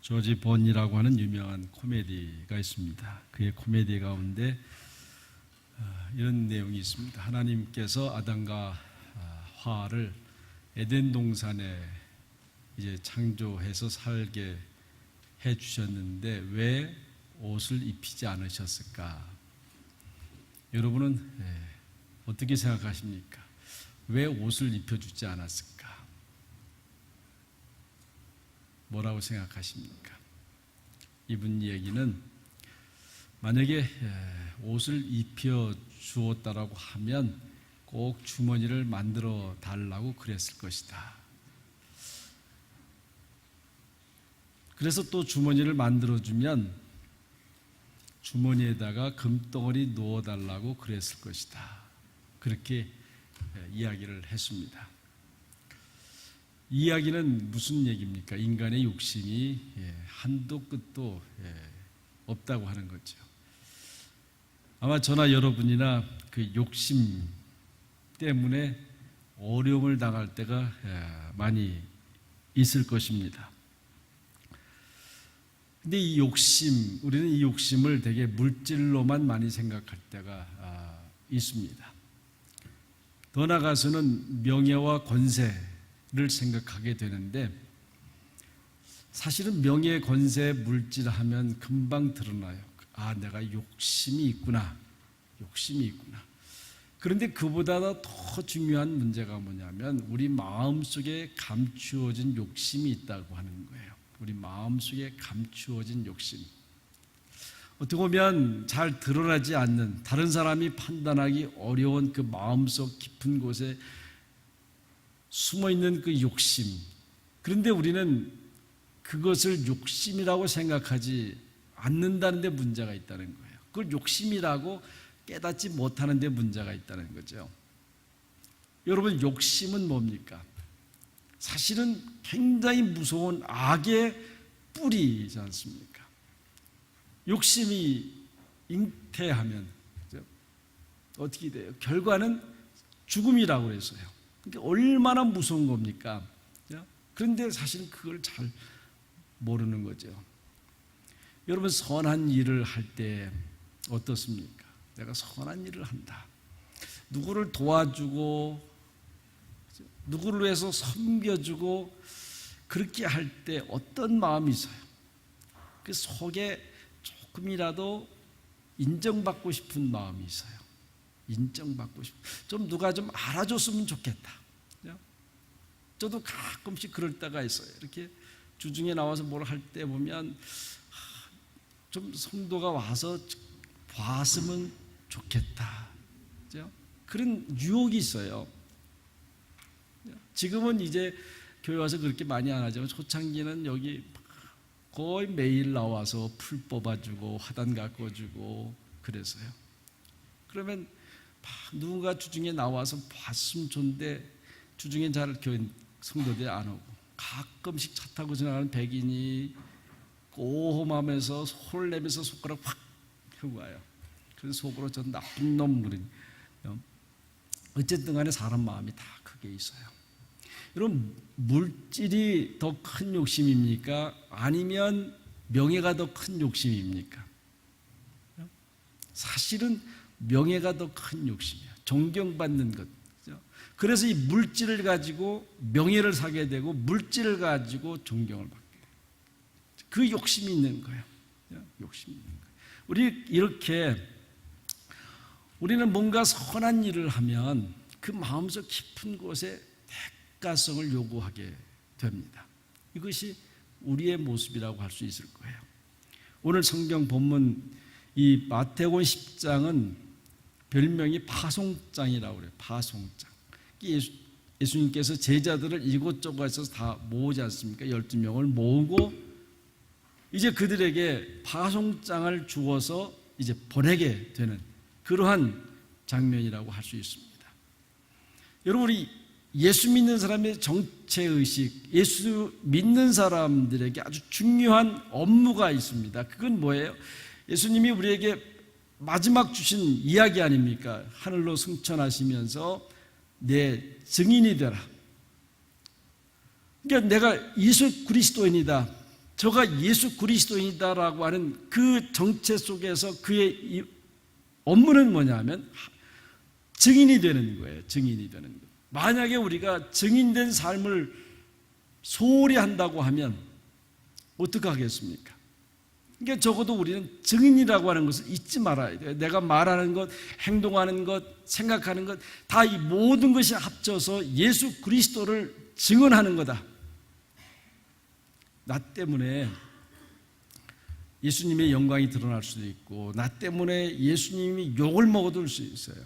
조지 본이라고 하는 유명한 코미디가 있습니다. 그의 코미디 가운데 이런 내용이 있습니다. 하나님께서 아담과 하와를 에덴 동산에 이제 창조해서 살게 해 주셨는데 왜 옷을 입히지 않으셨을까? 여러분은 어떻게 생각하십니까? 왜 옷을 입혀주지 않았을까? 뭐라고 생각하십니까? 이분 얘기는 만약에 옷을 입혀 주었다라고 하면 꼭 주머니를 만들어 달라고 그랬을 것이다. 그래서 또 주머니를 만들어주면 주머니에다가 금덩어리 넣어달라고 그랬을 것이다. 그렇게 이야기를 했습니다. 이 이야기는 무슨 얘기입니까? 인간의 욕심이 한도 끝도 없다고 하는 거죠. 아마 저나 여러분이나 그 욕심 때문에 어려움을 당할 때가 많이 있을 것입니다. 근데 이 욕심, 우리는 이 욕심을 되게 물질로만 많이 생각할 때가 있습니다. 더 나아가서는 명예와 권세를 생각하게 되는데 사실은 명예, 권세, 물질 하면 금방 드러나요. 내가 욕심이 있구나. 욕심이 있구나. 그런데 그보다 더 중요한 문제가 뭐냐면 우리 마음속에 감추어진 욕심이 있다고 하는 거예요. 우리 마음속에 감추어진 욕심. 어떻게 보면 잘 드러나지 않는, 다른 사람이 판단하기 어려운 그 마음속 깊은 곳에 숨어있는 그 욕심. 그런데 우리는 그것을 욕심이라고 생각하지 않는다는 데 문제가 있다는 거예요. 그걸 욕심이라고 깨닫지 못하는 데 문제가 있다는 거죠. 여러분, 욕심은 뭡니까? 사실은 굉장히 무서운 악의 뿌리이지 않습니까? 욕심이 잉태하면 어떻게 돼요? 결과는 죽음이라고 그랬어요. 그러니까 얼마나 무서운 겁니까? 그런데 사실은 그걸 잘 모르는 거죠. 여러분, 선한 일을 할 때 어떻습니까? 내가 선한 일을 한다. 누구를 도와주고 누구를 위해서 섬겨주고 그렇게 할 때 어떤 마음이 있어요? 그 속에 조금이라도 인정받고 싶은 마음이 있어요. 인정받고 싶은, 좀 누가 좀 알아줬으면 좋겠다. 저도 가끔씩 그럴 때가 있어요. 이렇게 주중에 나와서 뭘 할 때 보면 좀 성도가 와서 봤으면 좋겠다. 그런 유혹이 있어요. 지금은 이제 교회 와서 그렇게 많이 안 하지만 초창기는 여기 거의 매일 나와서 풀 뽑아주고 화단 가꿔주고 그래서요. 그러면 누군가 주중에 나와서 봤으면 좋은데 주중엔 잘 교회 성도들이 안 오고 가끔씩 차 타고 지나가는 백인이 꼬험하면서 소를 내면서 손가락 확 펴고 와요. 그래서 속으로 저 나쁜 놈 그러니 어쨌든 간에 사람 마음이 다 크게 있어요. 여러분, 물질이 더 큰 욕심입니까? 아니면 명예가 더 큰 욕심입니까? 사실은 명예가 더 큰 욕심이에요. 존경받는 것. 그래서 이 물질을 가지고 명예를 사게 되고 물질을 가지고 존경을 받게 돼요. 그 욕심이 있는 거예요. 욕심이 있는 거예요. 우리는 뭔가 선한 일을 하면 그 마음속 깊은 곳에 대가성을 요구하게 됩니다. 이것이 우리의 모습이라고 할 수 있을 거예요. 오늘 성경 본문 이 마태복음 10장은 별명이 파송장이라고 그래요. 파송장. 예수님께서 제자들을 이곳저곳에서 다 모으지 않습니까? 12명을 모으고 이제 그들에게 파송장을 주어서 이제 보내게 되는 그러한 장면이라고 할 수 있습니다. 여러분, 우리 예수 믿는 사람의 정체의식, 예수 믿는 사람들에게 아주 중요한 업무가 있습니다. 그건 뭐예요? 예수님이 우리에게 마지막 주신 이야기 아닙니까? 하늘로 승천하시면서 내 증인이 되라. 그러니까 내가 예수 그리스도인이다. 저가 예수 그리스도인이다라고 하는 그 정체 속에서 그의 업무는 뭐냐면 증인이 되는 거예요. 증인이 되는 거. 만약에 우리가 증인된 삶을 소홀히 한다고 하면 어떻게 하겠습니까? 그러니까 적어도 우리는 증인이라고 하는 것을 잊지 말아야 돼요. 내가 말하는 것, 행동하는 것, 생각하는 것, 다 이 모든 것이 합쳐서 예수 그리스도를 증언하는 거다. 나 때문에 예수님의 영광이 드러날 수도 있고, 나 때문에 예수님이 욕을 먹어둘 수 있어요.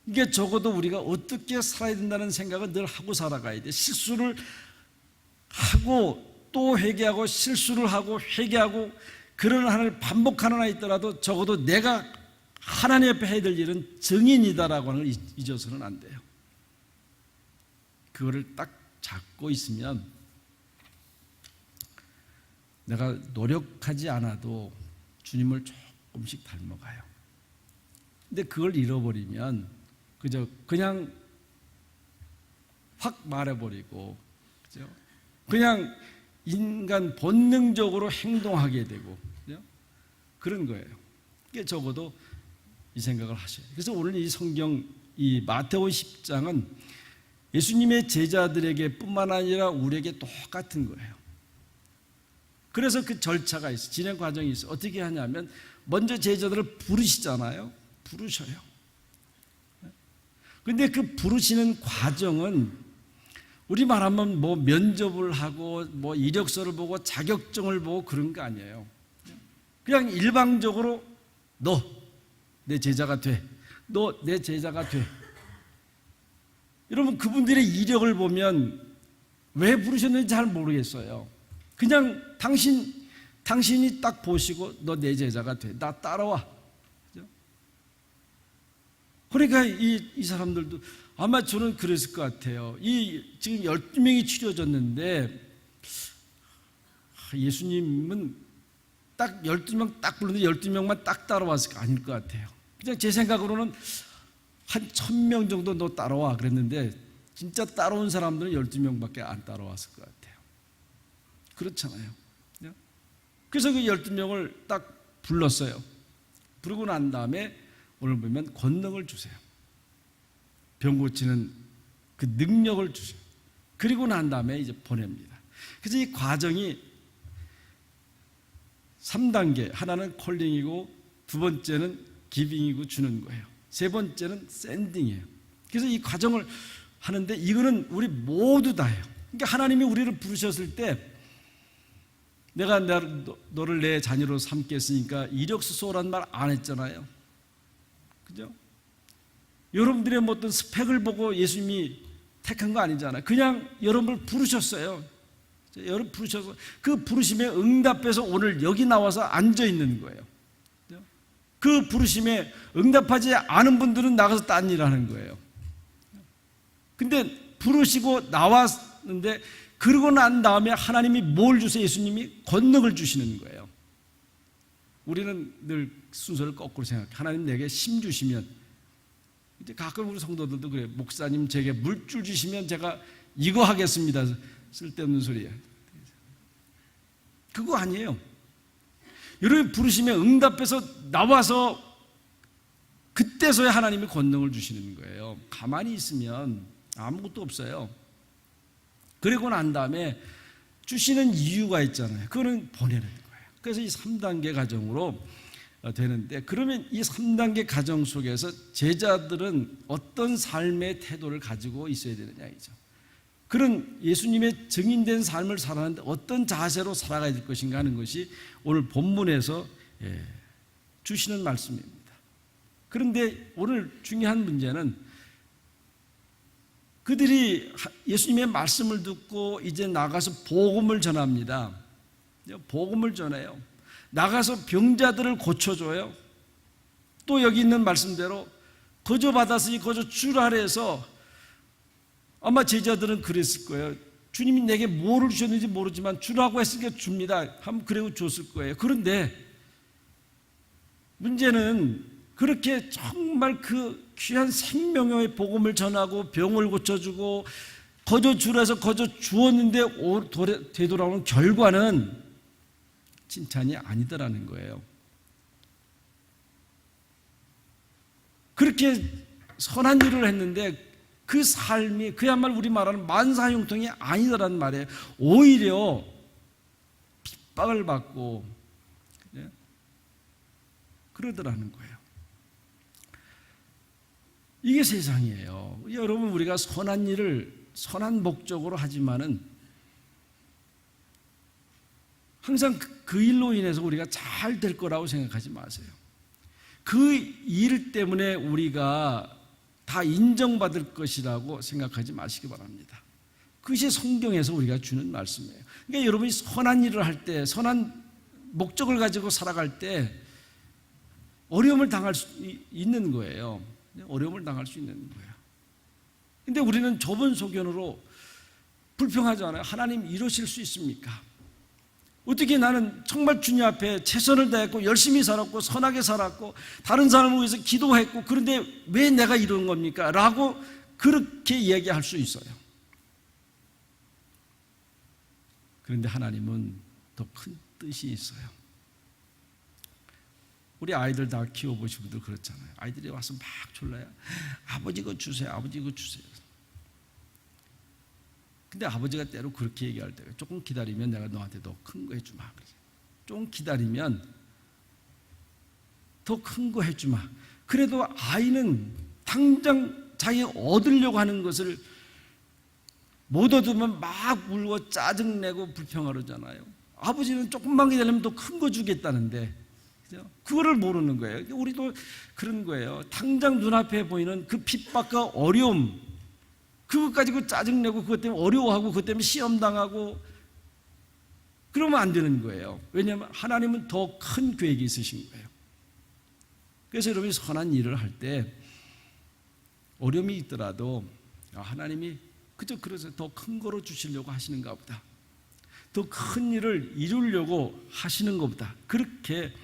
이게 적어도 우리가 어떻게 살아야 된다는 생각을 늘 하고 살아가야 돼. 실수를 하고 또 회개하고 실수를 하고 회개하고 그런 하나를 반복하는 한 있더라도 적어도 내가 하나님 앞에 해야 될 일은 증인이다라고 하는 걸 잊어서는 안 돼요. 그거를 딱 잡고 있으면 내가 노력하지 않아도 주님을 조금씩 닮아가요. 근데 그걸 잃어버리면 그냥 확 말해버리고, 그죠? 그냥 인간 본능적으로 행동하게 되고, 그죠? 그런 거예요. 이게 적어도 이 생각을 하셔야 돼요. 그래서 오늘 이 성경, 이 마태복음 10장은 예수님의 제자들에게 뿐만 아니라 우리에게 똑같은 거예요. 그래서 그 절차가 있어요. 진행 과정이 있어요. 어떻게 하냐면 먼저 제자들을 부르시잖아요. 부르셔요. 근데 그 부르시는 과정은 우리 말하면 뭐 면접을 하고 뭐 이력서를 보고 자격증을 보고 그런 거 아니에요. 그냥 일방적으로 너 내 제자가 돼. 너 내 제자가 돼. 여러분, 그분들의 이력을 보면 왜 부르셨는지 잘 모르겠어요. 그냥 당신이 딱 보시고 너 내 제자가 돼. 나 따라와. 그러니까 이 사람들도 아마 저는 그랬을 것 같아요. 지금 12명이 치료졌는데 예수님은 딱 12명 딱 부르는데 12명만 딱 따라왔을 거 아닐 것 같아요. 그냥 제 생각으로는 한 1000명 정도 너 따라와 그랬는데 진짜 따라온 사람들은 12명밖에 안 따라왔을 것 같아요. 그렇잖아요. 그래서 그 12명을 딱 불렀어요. 부르고 난 다음에 오늘 보면 권능을 주세요. 병 고치는 그 능력을 주세요. 그리고 난 다음에 이제 보냅니다. 그래서 이 과정이 3단계, 하나는 콜링이고 두 번째는 기빙이고 주는 거예요. 세 번째는 샌딩이에요. 그래서 이 과정을 하는데 이거는 우리 모두 다예요. 그러니까 하나님이 우리를 부르셨을 때 내가 너를 내 자녀로 삼겠으니까 이력서 써란 말 안 했잖아요. 그죠? 여러분들의 뭐 어떤 스펙을 보고 예수님이 택한 거 아니잖아요. 그냥 여러분을 부르셨어요. 여러분 부르셔서 그 부르심에 응답해서 오늘 여기 나와서 앉아 있는 거예요. 그 부르심에 응답하지 않은 분들은 나가서 딴 일 하는 거예요. 근데 부르시고 나왔는데 그러고 난 다음에 하나님이 뭘 주세요? 예수님이 권능을 주시는 거예요. 우리는 늘 순서를 거꾸로 생각해요. 하나님 내게 힘 주시면, 이제 가끔 우리 성도들도 그래요. 목사님 제게 물줄 주시면 제가 이거 하겠습니다. 쓸데없는 소리예요. 그거 아니에요. 여러분 부르심에 응답해서 나와서 그때서야 하나님이 권능을 주시는 거예요. 가만히 있으면 아무것도 없어요. 그리고 난 다음에 주시는 이유가 있잖아요. 그거는 보내는 거예요. 그래서 이 3단계 과정으로 되는데, 그러면 이 3단계 과정 속에서 제자들은 어떤 삶의 태도를 가지고 있어야 되느냐이죠. 그런 예수님의 증인된 삶을 살아가는데 어떤 자세로 살아가야 될 것인가 하는 것이 오늘 본문에서 주시는 말씀입니다. 그런데 오늘 중요한 문제는 그들이 예수님의 말씀을 듣고 이제 나가서 복음을 전합니다. 복음을 전해요. 나가서 병자들을 고쳐줘요. 또 여기 있는 말씀대로 거저 받았으니 거저 주라 해서, 아마 제자들은 그랬을 거예요. 주님이 내게 뭐를 주셨는지 모르지만 주라고 했으니까 줍니다. 하면 그래고 줬을 거예요. 그런데 문제는 그렇게 정말 그 귀한 생명의 복음을 전하고 병을 고쳐주고 거저 주라 해서 거저 주었는데 되돌아오는 결과는 칭찬이 아니더라는 거예요. 그렇게 선한 일을 했는데 그 삶이 그야말로 우리 말하는 만사형통이 아니더라는 말이에요. 오히려 핍박을 받고 그러더라는 거예요. 이게 세상이에요. 여러분, 우리가 선한 일을 선한 목적으로 하지만은 항상 그 일로 인해서 우리가 잘 될 거라고 생각하지 마세요. 그 일 때문에 우리가 다 인정받을 것이라고 생각하지 마시기 바랍니다. 그것이 성경에서 우리가 주는 말씀이에요. 그러니까 여러분이 선한 일을 할 때, 선한 목적을 가지고 살아갈 때 어려움을 당할 수 있는 거예요. 어려움을 당할 수 있는 거예요. 근데 우리는 좁은 소견으로 불평하지 않아요. 하나님 이러실 수 있습니까? 어떻게 나는 정말 주님 앞에 최선을 다했고 열심히 살았고 선하게 살았고 다른 사람을 위해서 기도했고 그런데 왜 내가 이런 겁니까? 라고 그렇게 이야기할 수 있어요. 그런데 하나님은 더 큰 뜻이 있어요. 우리 아이들 다 키워보신 분들 그렇잖아요. 아이들이 와서 막 졸라요. 아버지 이거 주세요. 아버지 이거 주세요. 근데 아버지가 때로 그렇게 얘기할 때가 조금 기다리면 내가 너한테 더 큰 거 해주마. 조금 기다리면 더 큰 거 해주마. 그래도 아이는 당장 자기 얻으려고 하는 것을 못 얻으면 막 울고 짜증내고 불평하잖아요. 아버지는 조금만 기다리면 더 큰 거 주겠다는데 그거를 모르는 거예요. 우리도 그런 거예요. 당장 눈앞에 보이는 그 핍박과 어려움, 그것 가지고 짜증내고 그것 때문에 어려워하고 그것 때문에 시험당하고 그러면 안 되는 거예요. 왜냐하면 하나님은 더 큰 계획이 있으신 거예요. 그래서 여러분이 선한 일을 할 때 어려움이 있더라도 하나님이 그저 그래서 더 큰 거로 주시려고 하시는가 보다. 더 큰 일을 이루려고 하시는 것보다 그렇게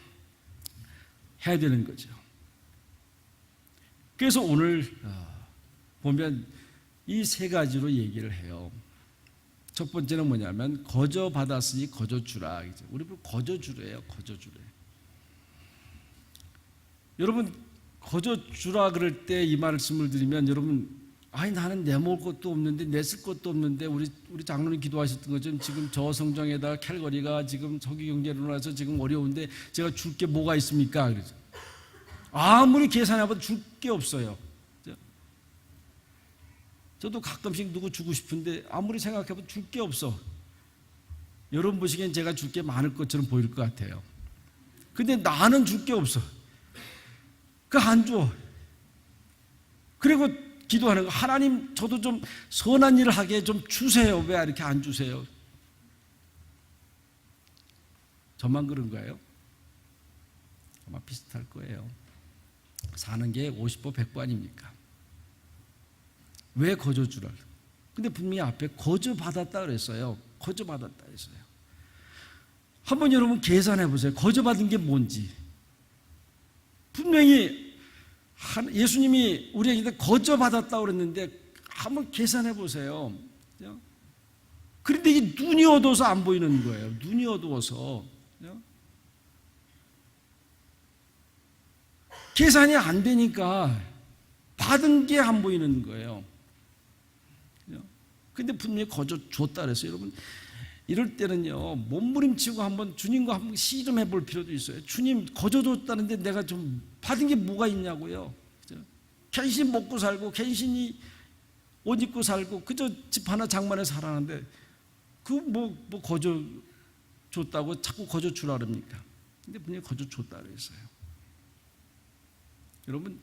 해야 되는 거죠. 그래서 오늘 보면 이 세 가지로 얘기를 해요. 첫 번째는 뭐냐면 거저 받았으니 거저 주라. 우리 거저 주래요. 거저 주래. 여러분 거저 주라 그럴 때 이 말씀을 드리면 여러분 아니 나는 내먹을 것도 없는데 내쓸 것도 없는데 우리 장로님 기도하셨던 것처럼 지금 저 성장에다가 캘거리가 지금 석유경제로 나서 지금 어려운데 제가 줄 게 뭐가 있습니까? 그러죠. 아무리 계산해봐도 줄 게 없어요. 저도 가끔씩 누구 주고 싶은데 아무리 생각해봐도 줄 게 없어. 여러분 보시기엔 제가 줄 게 많을 것처럼 보일 것 같아요. 근데 나는 줄 게 없어. 그 안 줘. 그리고 기도하는 거, 하나님 저도 좀 선한 일을 하게 좀 주세요. 왜 이렇게 안 주세요? 저만 그런 거예요? 아마 비슷할 거예요. 사는 게 50보 100보 아닙니까? 왜 거저 주라? 근데 분명히 앞에 거저 받았다 그랬어요. 거저 받았다 했어요. 한번 여러분 계산해 보세요. 거저 받은 게 뭔지. 분명히 예수님이 우리에게 거저 받았다고 그랬는데 한번 계산해 보세요. 그런데 이게 눈이 어두워서 안 보이는 거예요. 눈이 어두워서. 계산이 안 되니까 받은 게 안 보이는 거예요. 근데 분명히 거저 줬다 그랬어요. 여러분 이럴 때는요 몸부림치고 한번 주님과 한번 씨름해 볼 필요도 있어요. 주님 거저 줬다는데 내가 좀 받은 게 뭐가 있냐고요. 괜시히 먹고 살고 괜시히 옷 입고 살고 그저 집 하나 장만해 살았는데 그 뭐 거저 줬다고 자꾸 거저 주라 그럽니까? 근데 분명히 거저 줬다 그랬어요. 여러분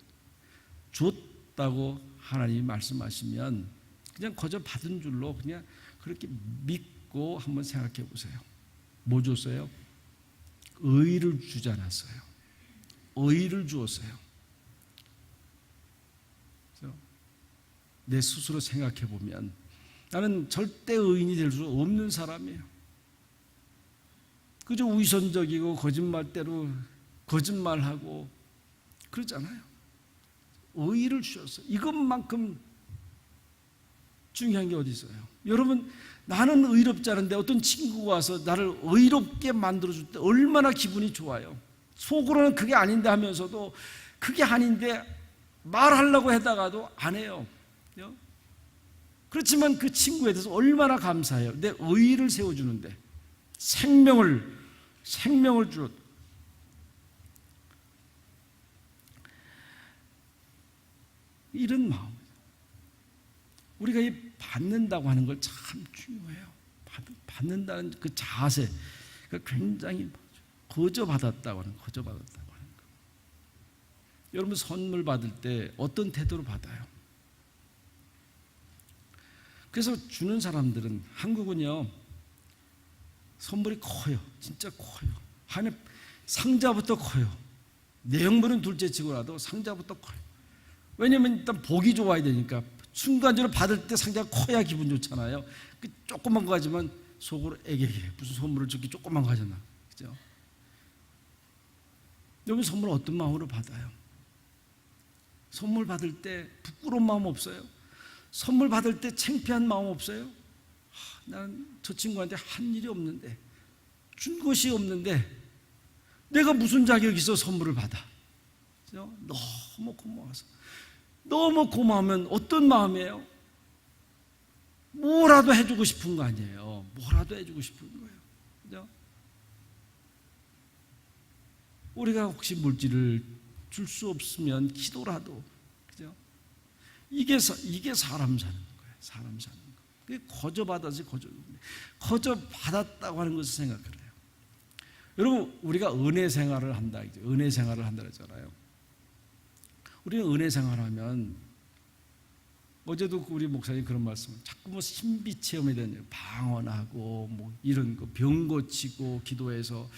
줬다고 하나님이 말씀하시면 그냥 거저 받은 줄로 그냥 그렇게 믿고 한번 생각해 보세요. 뭐 줬어요? 의를 주지 않았어요. 의를 주었어요. 내 스스로 생각해 보면 나는 절대 의인이 될 수 없는 사람이에요. 그저 위선적이고 거짓말대로 거짓말하고 그러잖아요. 의를 주셨어요. 이것만큼 중요한 게 어디 있어요? 여러분, 나는 의롭지 않은데 어떤 친구가 와서 나를 의롭게 만들어줄 때 얼마나 기분이 좋아요. 속으로는 그게 아닌데 하면서도 그게 아닌데 말하려고 하다가도 안 해요. 그렇지만 그 친구에 대해서 얼마나 감사해요. 내 의의를 세워주는데 생명을 주 이런 마음. 우리가 이 받는다고 하는 걸 참 중요해요. 받는다는 그 자세, 굉장히 거저 받았다고 하는 거. 여러분 선물 받을 때 어떤 태도로 받아요? 그래서 주는 사람들은, 한국은요 선물이 커요. 진짜 커요. 안에 상자부터 커요. 내용물은 둘째치고라도 상자부터 커요. 왜냐하면 일단 보기 좋아야 되니까. 순간적으로 받을 때 상자가 커야 기분 좋잖아요. 조그만 거 가지만 속으로 애게게 무슨 선물을 저렇게 조그만 거 하잖아. 그죠? 여러분 선물 어떤 마음으로 받아요? 선물 받을 때 부끄러운 마음 없어요? 선물 받을 때 창피한 마음 없어요? 나는 저 친구한테 한 일이 없는데, 준 것이 없는데 내가 무슨 자격이 있어 선물을 받아? 그죠? 너무 고마워서. 너무 고마우면 어떤 마음이에요? 뭐라도 해주고 싶은 거 아니에요. 뭐라도 해주고 싶은 거예요. 그죠? 우리가 혹시 물질을 줄 수 없으면 기도라도, 그죠? 이게 사람 사는 거예요. 사람 사는 거. 그게 거저 받았다고 하는 것을 생각을 해요. 여러분, 우리가 은혜 생활을 한다. 은혜 생활을 한다 그랬잖아요. 우리는 은혜 생활하면, 어제도 우리 목사님 그런 말씀을, 자꾸 뭐 신비 체험에 대한 방언하고 뭐 이런 거 병 고치고 기도해서,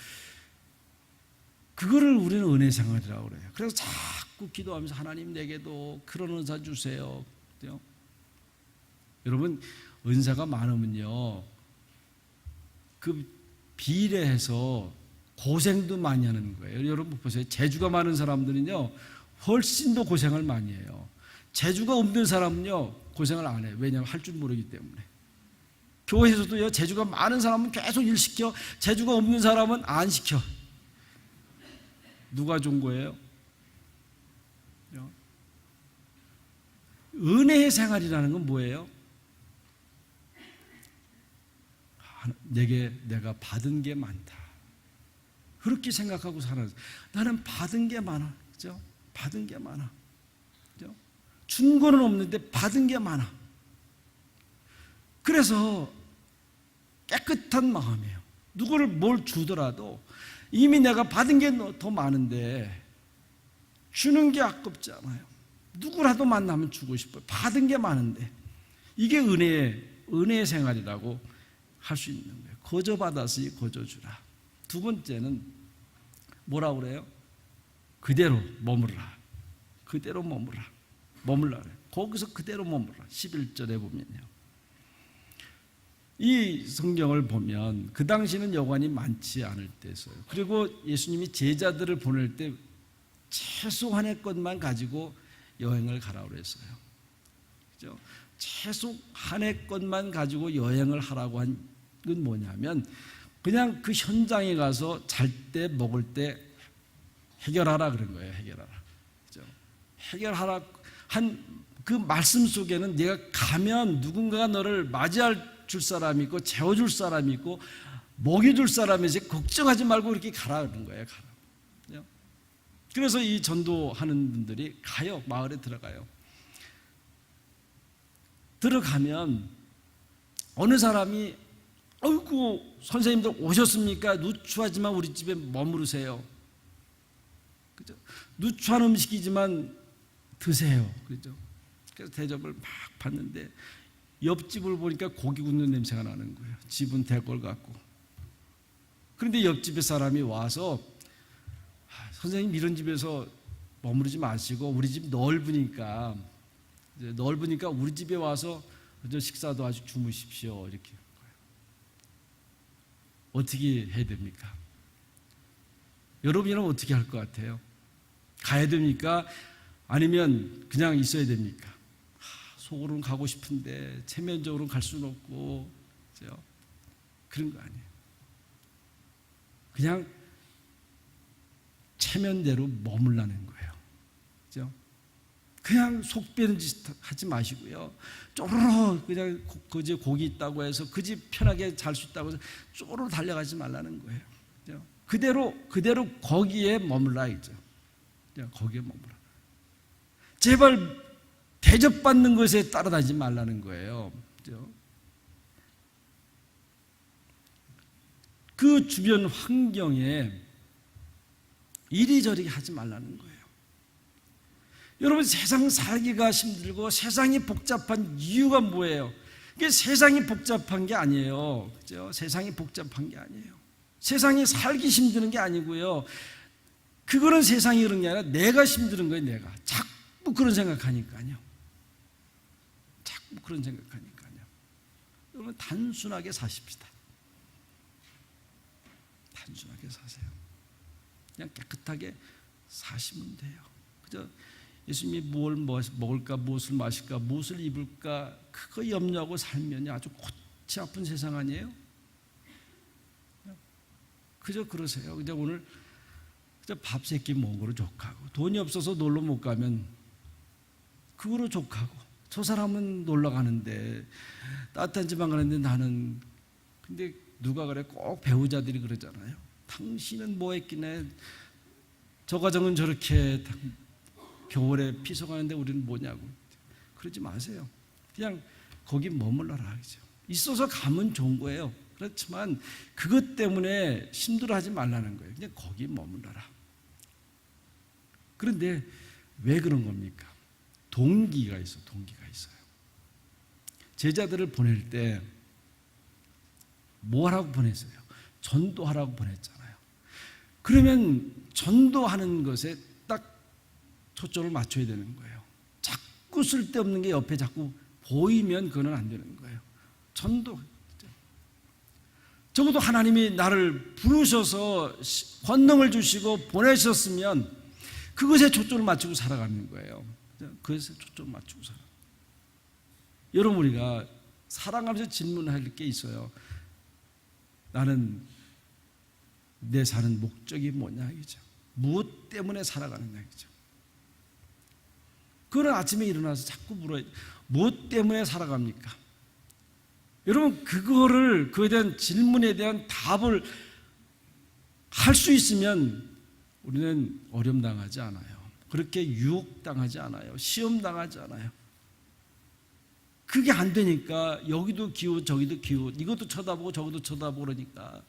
그거를 우리는 은혜 생활이라고 그래요. 그래서 자꾸 기도하면서 하나님 내게도 그런 은사 주세요. 그죠? 여러분 은사가 많으면요 그 비례해서 고생도 많이 하는 거예요. 여러분 보세요. 재주가 많은 사람들은요 훨씬 더 고생을 많이 해요. 재주가 없는 사람은요 고생을 안 해요. 왜냐하면 할 줄 모르기 때문에. 교회에서도요 재주가 많은 사람은 계속 일 시켜, 재주가 없는 사람은 안 시켜. 누가 좋은 거예요? 은혜의 생활이라는 건 뭐예요? 내가 받은 게 많다. 그렇게 생각하고 살아요. 나는 받은 게 많아. 그죠? 받은 게 많아. 그죠? 준 거는 없는데 받은 게 많아. 그래서 깨끗한 마음이에요. 누구를 뭘 주더라도 이미 내가 받은 게 더 많은데 주는 게 아깝잖아요. 누구라도 만나면 주고 싶어요. 받은 게 많은데. 이게 은혜의 생활이라고 할 수 있는 거예요. 거저 받았으니 거저 주라. 두 번째는 뭐라고 그래요? 그대로 머무르라. 그대로 머물라 그래요. 거기서 그대로 머무르라. 11절에 보면요. 이 성경을 보면 그 당시는 여관이 많지 않을 때였어요. 그리고 예수님이 제자들을 보낼 때 최소한의 것만 가지고 여행을 가라고 그랬어요. 그죠? 최소한의 것만 가지고 여행을 하라고 한 건 뭐냐면 그냥 그 현장에 가서 잘 때 먹을 때 해결하라 그런 거예요. 해결하라. 그죠? 해결하라 한 그 말씀 속에는 네가 가면 누군가가 너를 맞이할 줄 사람이 있고 재워줄 사람이 있고 먹여줄 사람이 이제 걱정하지 말고 이렇게 가라 그런 거예요. 가라. 그래서 이 전도하는 분들이 가요. 마을에 들어가요. 들어가면 어느 사람이 아이고 선생님들 오셨습니까? 누추하지만 우리 집에 머무르세요. 그죠? 누추한 음식이지만 드세요. 그죠? 그래서 대접을 막 받는데 옆집을 보니까 고기 굽는 냄새가 나는 거예요. 집은 대궐 같고. 그런데 옆집에 사람이 와서 선생님 이런 집에서 머무르지 마시고 우리 집 넓으니까 우리 집에 와서 식사도 아주 주무십시오. 이렇게. 어떻게 해야 됩니까? 여러분이라면 어떻게 할 것 같아요? 가야 됩니까? 아니면 그냥 있어야 됩니까? 속으로는 가고 싶은데 체면적으로는 갈 수는 없고, 그죠? 그런 거 아니에요. 그냥 체면대로 머물라는 거예요. 그죠? 그냥 속 빼는 짓 하지 마시고요. 쪼르르 그냥 그지 고기 있다고 해서 그 집 편하게 잘 수 있다고 해서 쪼르르 달려가지 말라는 거예요. 그죠? 그대로 거기에 머물라야죠. 거기에 머물라. 제발 대접받는 것에 따라다니지 말라는 거예요. 그죠? 그 주변 환경에 이리저리 하지 말라는 거예요. 여러분, 세상 살기가 힘들고 세상이 복잡한 이유가 뭐예요? 이게 세상이 복잡한 게 아니에요. 그죠? 세상이 복잡한 게 아니에요. 세상이 살기 힘드는 게 아니고요. 그거는 세상이 그런 게 아니라 내가 힘든 거예요. 내가 자꾸 그런 생각하니까요. 자꾸 그런 생각하니까요. 여러분, 단순하게 사십시다. 단순하게 사세요. 그냥 깨끗하게 사시면 돼요. 그죠? 예수님이 뭘 먹을까, 무엇을 마실까, 무엇을 입을까, 그거 염려하고 살면 아주 골치 아픈 세상 아니에요? 그저 그러세요. 그저 오늘 그저 밥 세 끼 먹은 거로 족하고, 돈이 없어서 놀러 못 가면 그거로 족하고, 저 사람은 놀러 가는데 따뜻한 집안 가는데 나는, 근데 누가 그래? 꼭 배우자들이 그러잖아요. 당신은 뭐 했기네, 저 가정은 저렇게 겨울에 피서가는데 우리는 뭐냐고. 그러지 마세요. 그냥 거기 머물러라 하죠. 있어서 가면 좋은 거예요. 그렇지만 그것 때문에 힘들어하지 말라는 거예요. 그냥 거기 머물러라. 그런데 왜 그런 겁니까? 동기가 있어요. 제자들을 보낼 때 뭐 하라고 보냈어요? 전도하라고 보냈잖아요. 그러면 전도하는 것에 딱 초점을 맞춰야 되는 거예요. 자꾸 쓸데없는 게 옆에 자꾸 보이면 그거는 안 되는 거예요. 전도. 적어도 하나님이 나를 부르셔서 권능을 주시고 보내셨으면 그것에 초점을 맞추고 살아가는 거예요. 그것에 초점을 맞추고 살아. 여러분, 우리가 살아가면서 질문할 게 있어요. 나는 내 사는 목적이 뭐냐 이죠. 무엇 때문에 살아가느냐 이죠. 그거는 아침에 일어나서 자꾸 물어요. 무엇 때문에 살아갑니까? 여러분, 그거에 대한 질문에 대한 답을 할 수 있으면 우리는 어려움 당하지 않아요. 그렇게 유혹 당하지 않아요. 시험 당하지 않아요. 그게 안 되니까 여기도 기웃 저기도 기웃, 이것도 쳐다보고 저것도 쳐다보고 그러니까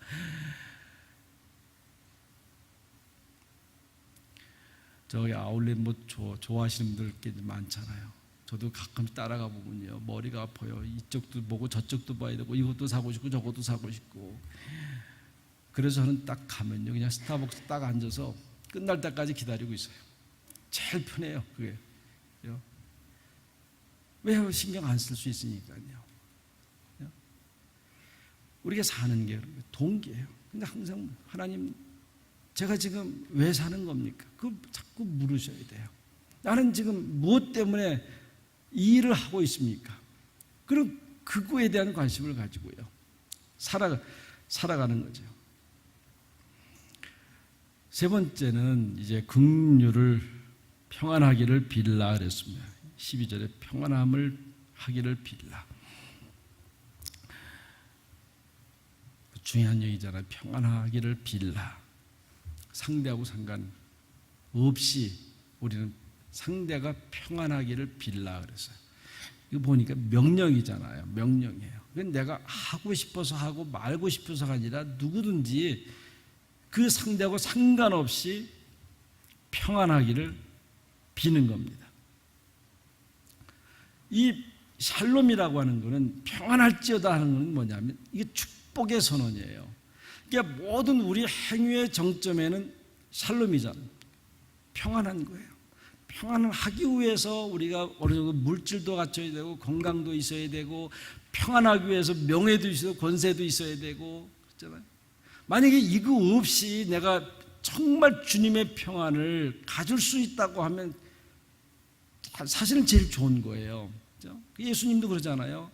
저기 아울렛 뭐 좋아하시는 분들 꽤 많잖아요. 저도 가끔 따라가 보면요, 머리가 아파요. 이쪽도 보고 저쪽도 봐야 되고 이것도 사고 싶고 저것도 사고 싶고. 그래서 저는 딱 가면요, 그냥 스타벅스 딱 앉아서 끝날 때까지 기다리고 있어요. 제일 편해요, 그게. 왜? 신경 안 쓸 수 있으니까요. 우리가 사는 게 동기예요. 근데 항상 하나님, 제가 지금 왜 사는 겁니까? 그거 자꾸 물으셔야 돼요. 나는 지금 무엇 때문에 이 일을 하고 있습니까? 그럼 그거에 대한 관심을 가지고요, 살아가는 거죠. 세 번째는 이제 긍휼을 평안하기를 빌라 그랬습니다. 12절에 평안함을 하기를 빌라. 중요한 얘기잖아요. 평안하기를 빌라. 상대하고 상관없이 우리는 상대가 평안하기를 빌라 그랬어요. 이거 보니까 명령이잖아요. 명령이에요. 그건 내가 하고 싶어서 하고 말고 싶어서가 아니라 누구든지 그 상대하고 상관없이 평안하기를 비는 겁니다. 이 샬롬이라고 하는 것은 평안할지어다 하는 것은 뭐냐면 이게 축복의 선언이에요. 그러니까 모든 우리 행위의 정점에는 샬롬이잖아요. 평안한 거예요. 평안을 하기 위해서 우리가 어느 정도 물질도 갖춰야 되고 건강도 있어야 되고, 평안하기 위해서 명예도 있어야 되고 권세도 있어야 되고 그렇잖아요. 만약에 이거 없이 내가 정말 주님의 평안을 가질 수 있다고 하면 사실은 제일 좋은 거예요. 그렇죠? 예수님도 그러잖아요.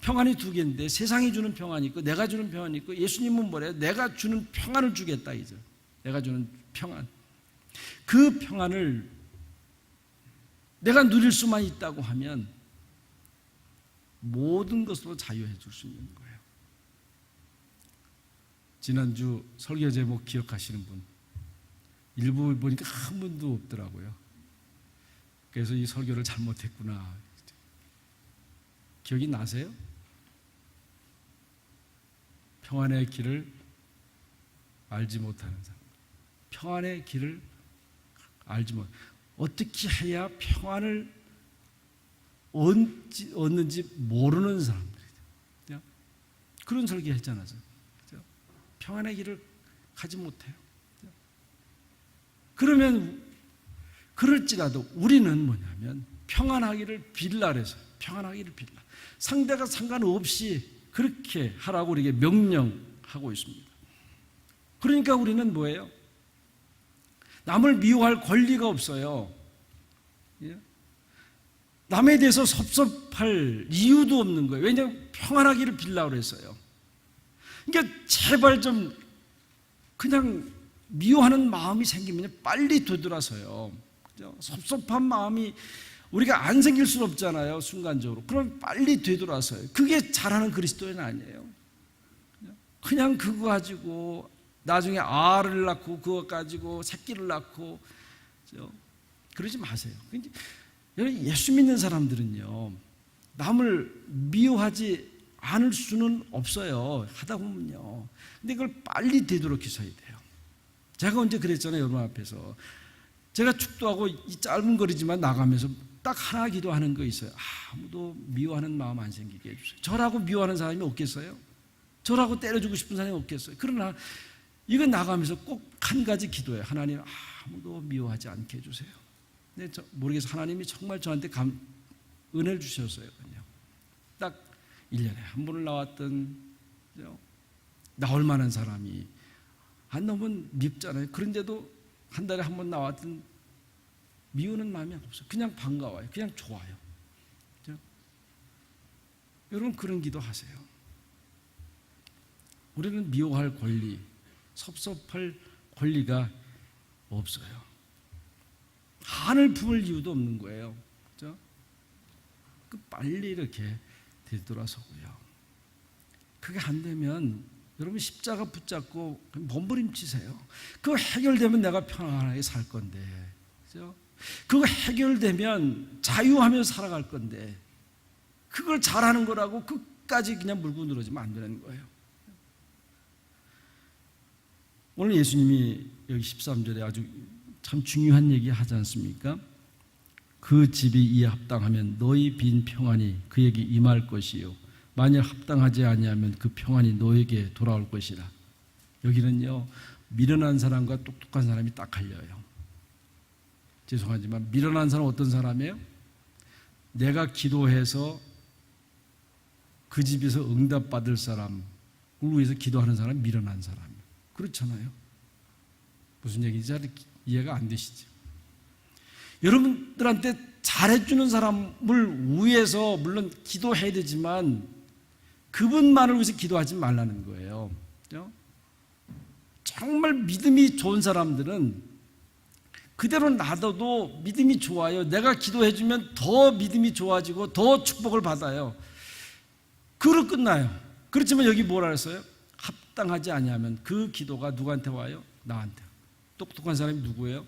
평안이 두 개인데 세상이 주는 평안이 있고 내가 주는 평안이 있고, 예수님은 뭐래요? 내가 주는 평안을 주겠다 이죠. 내가 주는 평안. 그 평안을 내가 누릴 수만 있다고 하면 모든 것으로 자유해 줄 수 있는 거예요. 지난주 설교 제목 기억하시는 분? 일부 보니까 한 분도 없더라고요. 그래서 이 설교를 잘못했구나. 기억이 나세요? 평안의 길을 알지 못하는 사람. 평안의 길을 알지 못. 어떻게 해야 평안을 얻는지 모르는 사람들이죠. 그런 설교 했잖아요. 평안의 길을 가지 못해요. 그러면 그럴지라도 우리는 뭐냐면 평안하기를 빌라 그래서 평안하기를 빌라. 상대가 상관없이 그렇게 하라고 우리에게 명령하고 있습니다. 그러니까 우리는 뭐예요? 남을 미워할 권리가 없어요. 남에 대해서 섭섭할 이유도 없는 거예요. 왜냐하면 평안하기를 빌라고 그랬어요. 그러니까 제발 좀 그냥 미워하는 마음이 생기면 빨리 되돌아서요. 섭섭한 마음이 우리가 안 생길 수는 없잖아요. 순간적으로. 그럼 빨리 되돌아서요. 그게 잘하는 그리스도인 아니에요. 그냥 그거 가지고 나중에 알을 낳고 그거 가지고 새끼를 낳고 그러지 마세요. 여러분, 예수 믿는 사람들은요, 남을 미워하지 않을 수는 없어요. 하다 보면요. 근데 그걸 빨리 되도록해서야 돼요. 제가 언제 그랬잖아요. 여러분 앞에서. 제가 축도하고 이 짧은 거리지만 나가면서 딱 하나 기도하는 거 있어요. 아무도 미워하는 마음 안 생기게 해주세요. 저라고 미워하는 사람이 없겠어요? 저라고 때려주고 싶은 사람이 없겠어요? 그러나 이건 나가면서 꼭 한 가지 기도해요. 하나님, 아무도 미워하지 않게 해주세요. 근데 모르겠어요. 하나님이 정말 저한테 은혜를 주셨어요. 그냥. 딱 1년에 한 번을 나왔던 나올 만한 사람이 안 나오면 밉잖아요. 그런데도 한 달에 한 번 나왔던 미우는 마음이 없어요. 그냥 반가워요. 그냥 좋아요. 그렇죠? 여러분 그런 기도하세요. 우리는 미워할 권리, 섭섭할 권리가 없어요. 한을 품을 이유도 없는 거예요. 그렇죠? 빨리 이렇게 되돌아서고요. 그게 안 되면 여러분 십자가 붙잡고 몸부림치세요. 그거 해결되면 내가 평안하게 살 건데, 그죠? 그거 해결되면 자유하며 살아갈 건데, 그걸 잘하는 거라고 끝까지 그냥 물고 늘어지면 안 되는 거예요. 오늘 예수님이 여기 13절에 아주 참 중요한 얘기 하지 않습니까? 그 집이 이에 합당하면 너희 빈 평안이 그에게 임할 것이요 만일 합당하지 아니하면 그 평안이 너에게 돌아올 것이라. 여기는요, 미련한 사람과 똑똑한 사람이 딱 갈려요. 죄송하지만 미련한 사람은 어떤 사람이에요? 내가 기도해서 그 집에서 응답받을 사람을 위해서 기도하는 사람이 미련한 사람이에요. 그렇잖아요. 무슨 얘기인지 잘 이해가 안 되시죠? 여러분들한테 잘해주는 사람을 위해서 물론 기도해야 되지만 그분만을 위해서 기도하지 말라는 거예요. 정말 믿음이 좋은 사람들은 그대로 놔둬도 믿음이 좋아요. 내가 기도해주면 더 믿음이 좋아지고 더 축복을 받아요. 그로 끝나요. 그렇지만 여기 뭐라 했어요? 합당하지 아니하면 그 기도가 누구한테 와요? 나한테. 똑똑한 사람이 누구예요?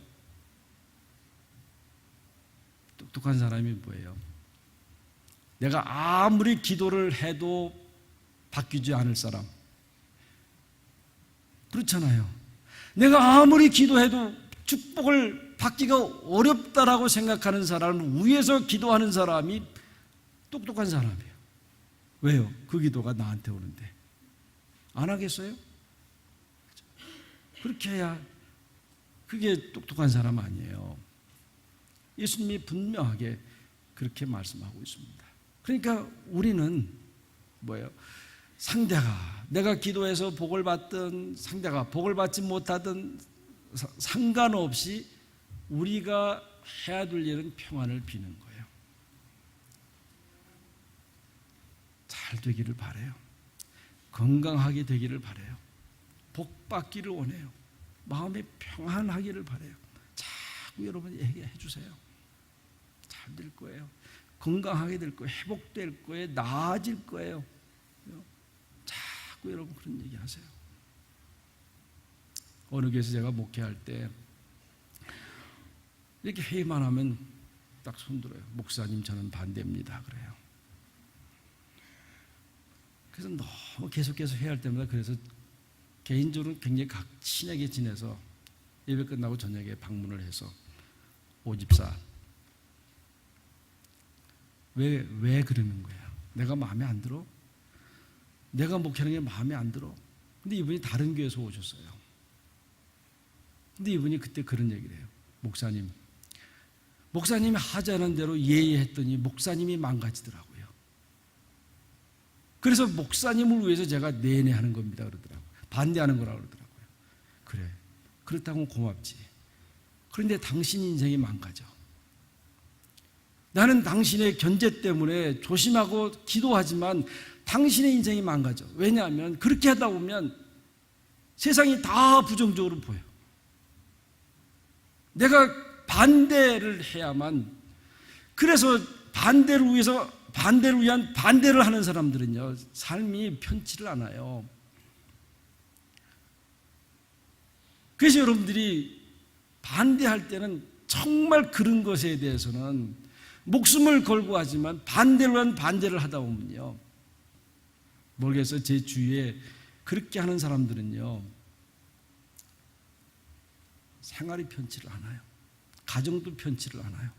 똑똑한 사람이 뭐예요? 내가 아무리 기도를 해도 바뀌지 않을 사람. 그렇잖아요. 내가 아무리 기도해도 축복을 받기가 어렵다라고 생각하는 사람을 위해서 기도하는 사람이 똑똑한 사람이에요. 왜요? 그 기도가 나한테 오는데. 안 하겠어요? 그렇게 해야 그게 똑똑한 사람 아니에요. 예수님이 분명하게 그렇게 말씀하고 있습니다. 그러니까 우리는 뭐예요? 상대가 내가 기도해서 복을 받든 상대가 복을 받지 못하든 상관없이 우리가 해야 될 일은 평안을 비는 거예요. 잘 되기를 바라요. 건강하게 되기를 바라요. 복 받기를 원해요. 마음이 평안하기를 바라요. 자꾸 여러분 얘기해 주세요. 잘 될 거예요. 건강하게 될 거예요. 회복될 거예요. 나아질 거예요. 자꾸 여러분 그런 얘기 하세요. 어느 교회에서 제가 목회할 때 이렇게 회의만 하면 딱 손들어요. 목사님 저는 반대입니다. 그래요. 그래서 너무 계속해서 회의할 때마다 그래서 개인적으로 굉장히 친하게 지내서 예배 끝나고 저녁에 방문을 해서 오집사 왜 그러는 거야? 내가 마음에 안 들어? 내가 목회하는 게 마음에 안 들어? 근데 이분이 다른 교회에서 오셨어요. 근데 이분이 그때 그런 얘기를 해요. 목사님이 하자는 대로 예의했더니 목사님이 망가지더라고요. 그래서 목사님을 위해서 제가 내내 하는 겁니다 그러더라고요. 반대하는 거라고 그러더라고요. 그래, 그렇다고 고맙지. 그런데 당신 인생이 망가져. 나는 당신의 견제 때문에 조심하고 기도하지만 당신의 인생이 망가져. 왜냐하면 그렇게 하다 보면 세상이 다 부정적으로 보여. 내가 반대를 해야만. 그래서 반대를 위한 반대를 하는 사람들은요, 삶이 편치를 않아요. 그래서 여러분들이 반대할 때는 정말 그런 것에 대해서는 목숨을 걸고 하지만 반대를 위한 반대를 하다 보면요, 모르겠어요. 제 주위에 그렇게 하는 사람들은요, 생활이 편치를 않아요. 가정도 편치를 않아요.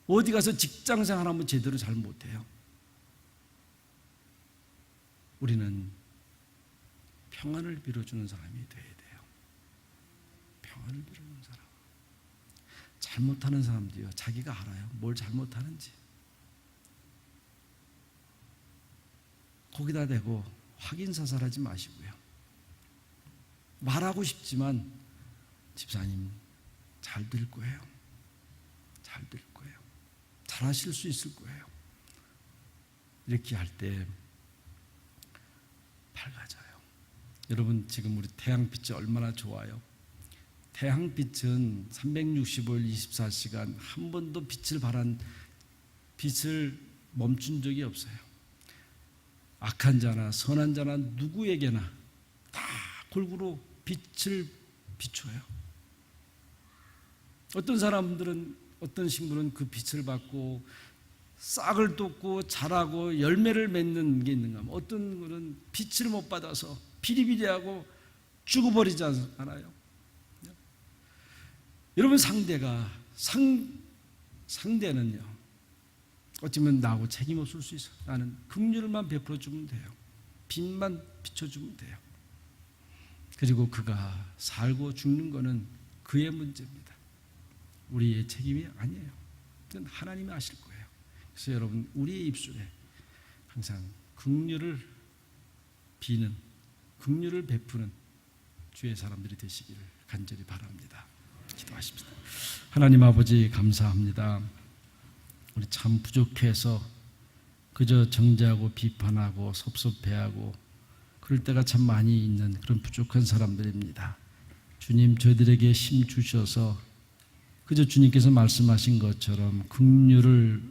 어디 가서 직장 생활하면 제대로 잘 못해요. 우리는 평안을 빌어주는 사람이 돼야 돼요. 평안을 빌어주는 사람. 잘못하는 사람도요, 자기가 알아요. 뭘 잘못하는지. 거기다 대고 확인사살하지 마시고요. 말하고 싶지만 집사님 잘 될 거예요. 잘 될 거예요. 잘 하실 수 있을 거예요. 이렇게 할 때 밝아져요. 여러분 지금 우리 태양빛이 얼마나 좋아요. 태양빛은 365일 24시간 한 번도 빛을 멈춘 적이 없어요. 악한 자나 선한 자나 누구에게나 다 골고루 빛을 비춰요. 어떤 사람들은, 어떤 식물은 그 빛을 받고 싹을 돋고 자라고 열매를 맺는 게 있는가 하면, 어떤 거는 빛을 못 받아서 비리비리하고 죽어버리지 않아요. 여러분 상대는요, 어쩌면 나하고 책임 없을 수 있어. 나는 긍휼만 베풀어 주면 돼요. 빛만 비춰주면 돼요. 그리고 그가 살고 죽는 거는 그의 문제입니다. 우리의 책임이 아니에요. 그건 하나님이 아실 거예요. 그래서 여러분, 우리의 입술에 항상 긍휼을 비는, 긍휼을 베푸는 주의 사람들이 되시기를 간절히 바랍니다. 기도하십시다. 하나님 아버지, 감사합니다. 우리 참 부족해서 그저 정죄하고 비판하고 섭섭해하고 그럴 때가 참 많이 있는 그런 부족한 사람들입니다. 주님, 저희들에게 힘 주셔서 그저 주님께서 말씀하신 것처럼 긍휼을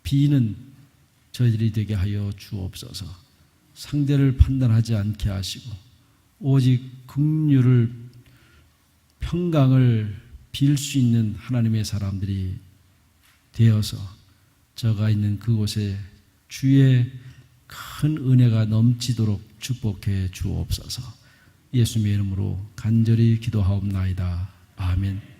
비는 저희들이 되게 하여 주옵소서. 상대를 판단하지 않게 하시고 오직 긍휼을, 평강을 빌 수 있는 하나님의 사람들이 되어서 저가 있는 그곳에 주의 큰 은혜가 넘치도록 축복해 주옵소서. 예수님의 이름으로 간절히 기도하옵나이다. 아멘.